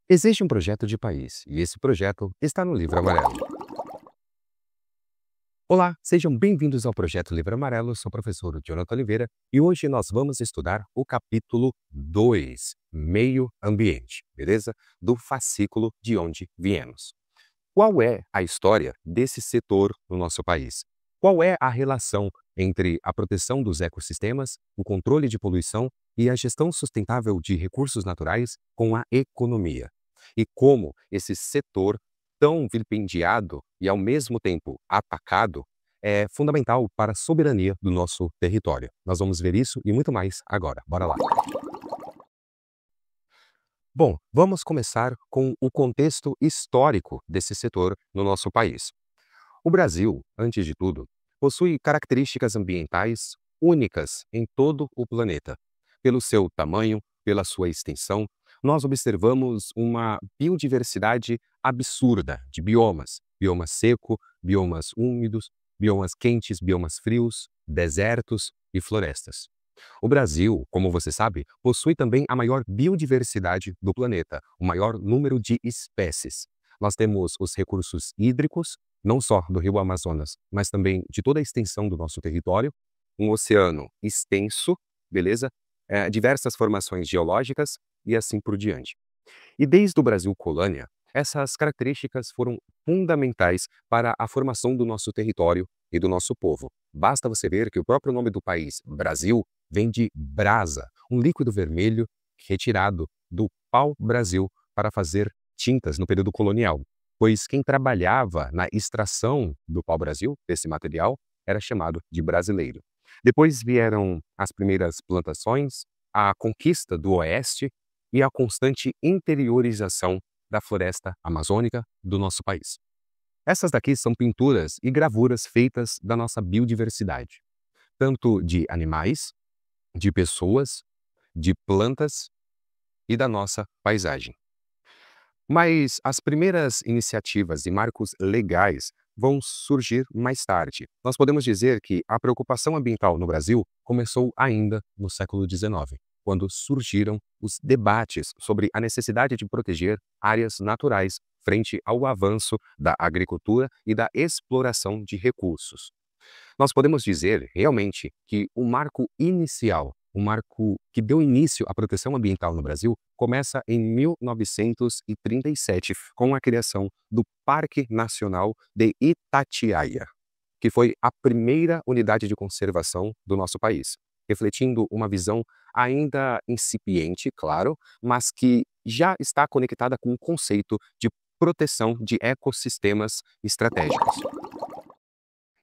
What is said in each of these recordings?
Existe um projeto de país e esse projeto está no Livro Amarelo. Olá, sejam bem-vindos ao Projeto Livro Amarelo. Eu sou o professor Jonathan Oliveira e hoje nós vamos estudar o capítulo 2, Meio Ambiente, beleza? Do fascículo De Onde Viemos. Qual é a história desse setor no nosso país? Qual é a relação entre a proteção dos ecossistemas, o controle de poluição e a gestão sustentável de recursos naturais com a economia? E como esse setor tão vilipendiado e ao mesmo tempo atacado é fundamental para a soberania do nosso território. Nós vamos ver isso e muito mais agora. Bora lá. Bom, vamos começar com o contexto histórico desse setor no nosso país. O Brasil, antes de tudo, possui características ambientais únicas em todo o planeta. Pelo seu tamanho, pela sua extensão, nós observamos uma biodiversidade absurda de biomas. Bioma seco, biomas úmidos, biomas quentes, biomas frios, desertos e florestas. O Brasil, como você sabe, possui também a maior biodiversidade do planeta, o maior número de espécies. Nós temos os recursos hídricos, não só do rio Amazonas, mas também de toda a extensão do nosso território, um oceano extenso, beleza? Diversas formações geológicas e assim por diante. E desde o Brasil colônia, essas características foram fundamentais para a formação do nosso território e do nosso povo. Basta você ver que o próprio nome do país, Brasil, vem de brasa, um líquido vermelho retirado do pau-brasil para fazer tintas no período colonial, pois quem trabalhava na extração do pau-brasil, desse material, era chamado de brasileiro. Depois vieram as primeiras plantações, a conquista do oeste e a constante interiorização da floresta amazônica do nosso país. Essas daqui são pinturas e gravuras feitas da nossa biodiversidade, tanto de animais, de pessoas, de plantas e da nossa paisagem. Mas as primeiras iniciativas e marcos legais vão surgir mais tarde. Nós podemos dizer que a preocupação ambiental no Brasil começou ainda no século XIX, quando surgiram os debates sobre a necessidade de proteger áreas naturais frente ao avanço da agricultura e da exploração de recursos. Nós podemos dizer, realmente, que o marco inicial, o marco que deu início à proteção ambiental no Brasil, começa em 1937, com a criação do Parque Nacional de Itatiaia, que foi a primeira unidade de conservação do nosso país, refletindo uma visão ainda incipiente, claro, mas que já está conectada com o conceito de proteção de ecossistemas estratégicos.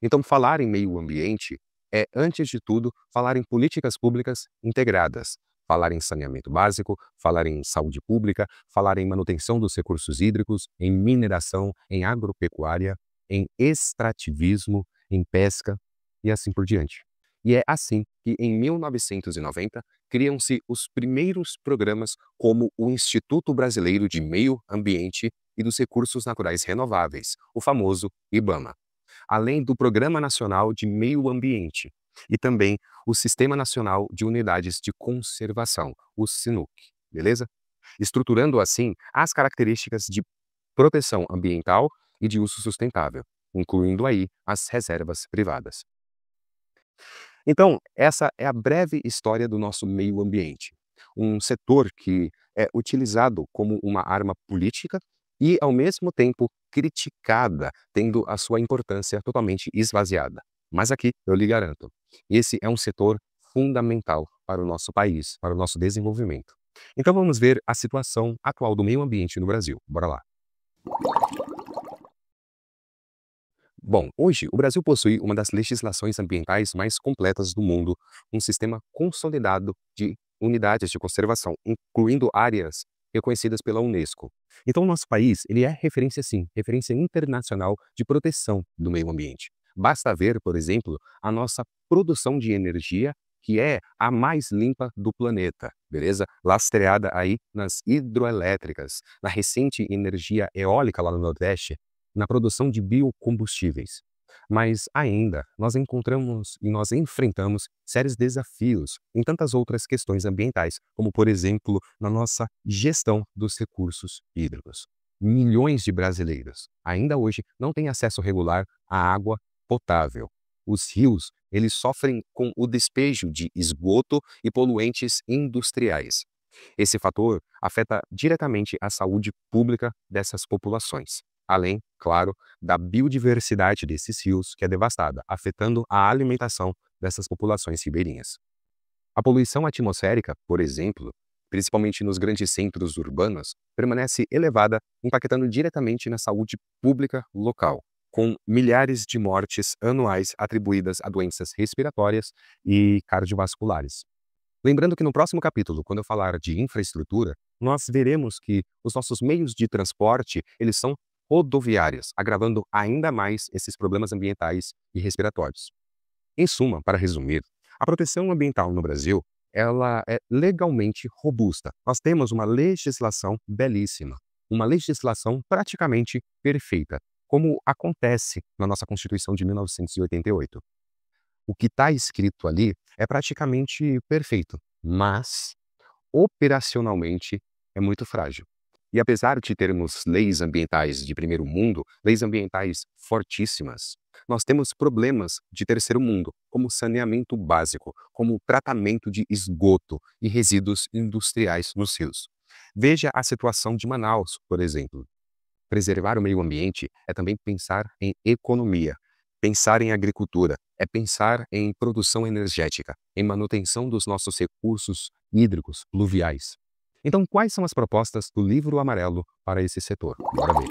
Então, falar em meio ambiente é, antes de tudo, falar em políticas públicas integradas, falar em saneamento básico, falar em saúde pública, falar em manutenção dos recursos hídricos, em mineração, em agropecuária, em extrativismo, em pesca e assim por diante. E é assim que, em 1990, criam-se os primeiros programas como o Instituto Brasileiro de Meio Ambiente e dos Recursos Naturais Renováveis, o famoso IBAMA, além do Programa Nacional de Meio Ambiente e também o Sistema Nacional de Unidades de Conservação, o SINUC, beleza? Estruturando assim as características de proteção ambiental e de uso sustentável, incluindo aí as reservas privadas. Então, essa é a breve história do nosso meio ambiente, um setor que é utilizado como uma arma política e, ao mesmo tempo, criticada, tendo a sua importância totalmente esvaziada. Mas aqui, eu lhe garanto, esse é um setor fundamental para o nosso país, para o nosso desenvolvimento. Então vamos ver a situação atual do meio ambiente no Brasil. Bora lá. Bom, hoje o Brasil possui uma das legislações ambientais mais completas do mundo, um sistema consolidado de unidades de conservação, incluindo áreas reconhecidas pela Unesco. Então, o nosso país ele é referência, sim, referência internacional de proteção do meio ambiente. Basta ver, por exemplo, a nossa produção de energia, que é a mais limpa do planeta, beleza? Lastreada aí nas hidroelétricas, na recente energia eólica lá no Nordeste, na produção de biocombustíveis. Mas ainda nós encontramos e nós enfrentamos sérios desafios em tantas outras questões ambientais, como por exemplo, na nossa gestão dos recursos hídricos. Milhões de brasileiros ainda hoje não têm acesso regular à água potável. Os rios, eles sofrem com o despejo de esgoto e poluentes industriais. Esse fator afeta diretamente a saúde pública dessas populações, além, claro, da biodiversidade desses rios, que é devastada, afetando a alimentação dessas populações ribeirinhas. A poluição atmosférica, por exemplo, principalmente nos grandes centros urbanos, permanece elevada, impactando diretamente na saúde pública local, com milhares de mortes anuais atribuídas a doenças respiratórias e cardiovasculares. Lembrando que no próximo capítulo, quando eu falar de infraestrutura, nós veremos que os nossos meios de transporte, eles são rodoviários, agravando ainda mais esses problemas ambientais e respiratórios. Em suma, para resumir, a proteção ambiental no Brasil, ela é legalmente robusta. Nós temos uma legislação belíssima, uma legislação praticamente perfeita, como acontece na nossa Constituição de 1988. O que está escrito ali é praticamente perfeito, mas operacionalmente é muito frágil. E apesar de termos leis ambientais de primeiro mundo, leis ambientais fortíssimas, nós temos problemas de terceiro mundo, como saneamento básico, como tratamento de esgoto e resíduos industriais nos rios. Veja a situação de Manaus, por exemplo. Preservar o meio ambiente é também pensar em economia, pensar em agricultura, é pensar em produção energética, em manutenção dos nossos recursos hídricos, pluviais. Então, quais são as propostas do Livro Amarelo para esse setor? Bora ver.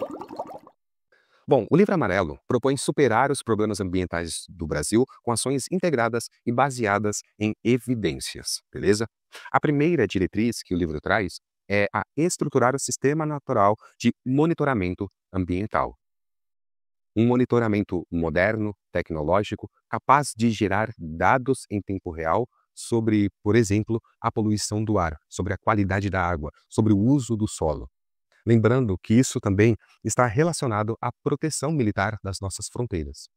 Bom, o Livro Amarelo propõe superar os problemas ambientais do Brasil com ações integradas e baseadas em evidências, beleza? A primeira diretriz que o livro traz é a estruturar o sistema natural de monitoramento ambiental. Um monitoramento moderno, tecnológico, capaz de gerar dados em tempo real sobre, por exemplo, a poluição do ar, sobre a qualidade da água, sobre o uso do solo. Lembrando que isso também está relacionado à proteção militar das nossas fronteiras.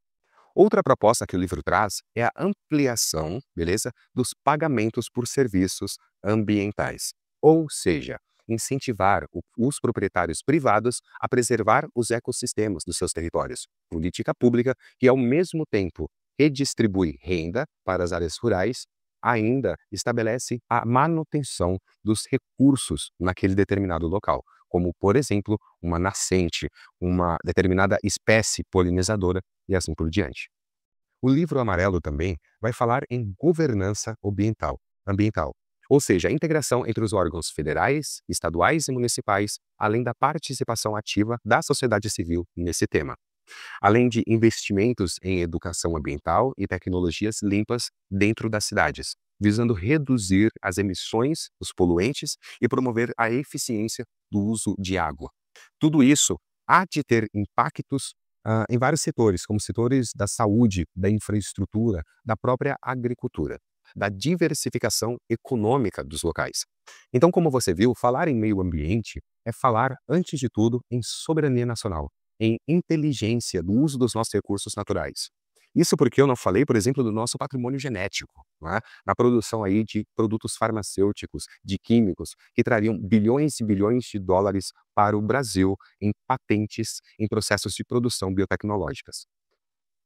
Outra proposta que o livro traz é a ampliação, beleza, dos pagamentos por serviços ambientais. Ou seja, incentivar os proprietários privados a preservar os ecossistemas dos seus territórios. Política pública que, ao mesmo tempo, redistribui renda para as áreas rurais, ainda estabelece a manutenção dos recursos naquele determinado local, como, por exemplo, uma nascente, uma determinada espécie polinizadora e assim por diante. O Livro Amarelo também vai falar em governança ambiental, ou seja, a integração entre os órgãos federais, estaduais e municipais, além da participação ativa da sociedade civil nesse tema, além de investimentos em educação ambiental e tecnologias limpas dentro das cidades, visando reduzir as emissões dos poluentes e promover a eficiência do uso de água. Tudo isso há de ter impactos em vários setores, como setores da saúde, da infraestrutura, da própria agricultura, da diversificação econômica dos locais. Então, como você viu, falar em meio ambiente é falar, antes de tudo, em soberania nacional, em inteligência do uso dos nossos recursos naturais. Isso porque eu não falei, por exemplo, do nosso patrimônio genético, não é? Na produção aí de produtos farmacêuticos, de químicos, que trariam bilhões e bilhões de dólares para o Brasil em patentes, em processos de produção biotecnológicas.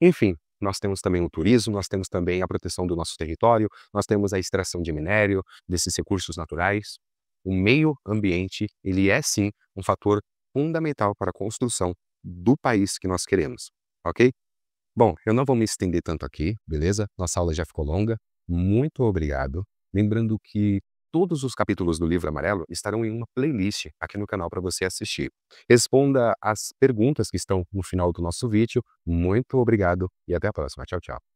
Enfim, nós temos também o turismo, nós temos também a proteção do nosso território, nós temos a extração de minério, desses recursos naturais. O meio ambiente, ele é sim um fator fundamental para a construção do país que nós queremos, ok? Bom, eu não vou me estender tanto aqui, beleza? Nossa aula já ficou longa. Muito obrigado. Lembrando que todos os capítulos do Livro Amarelo estarão em uma playlist aqui no canal para você assistir. Responda as perguntas que estão no final do nosso vídeo. Muito obrigado e até a próxima. Tchau, tchau.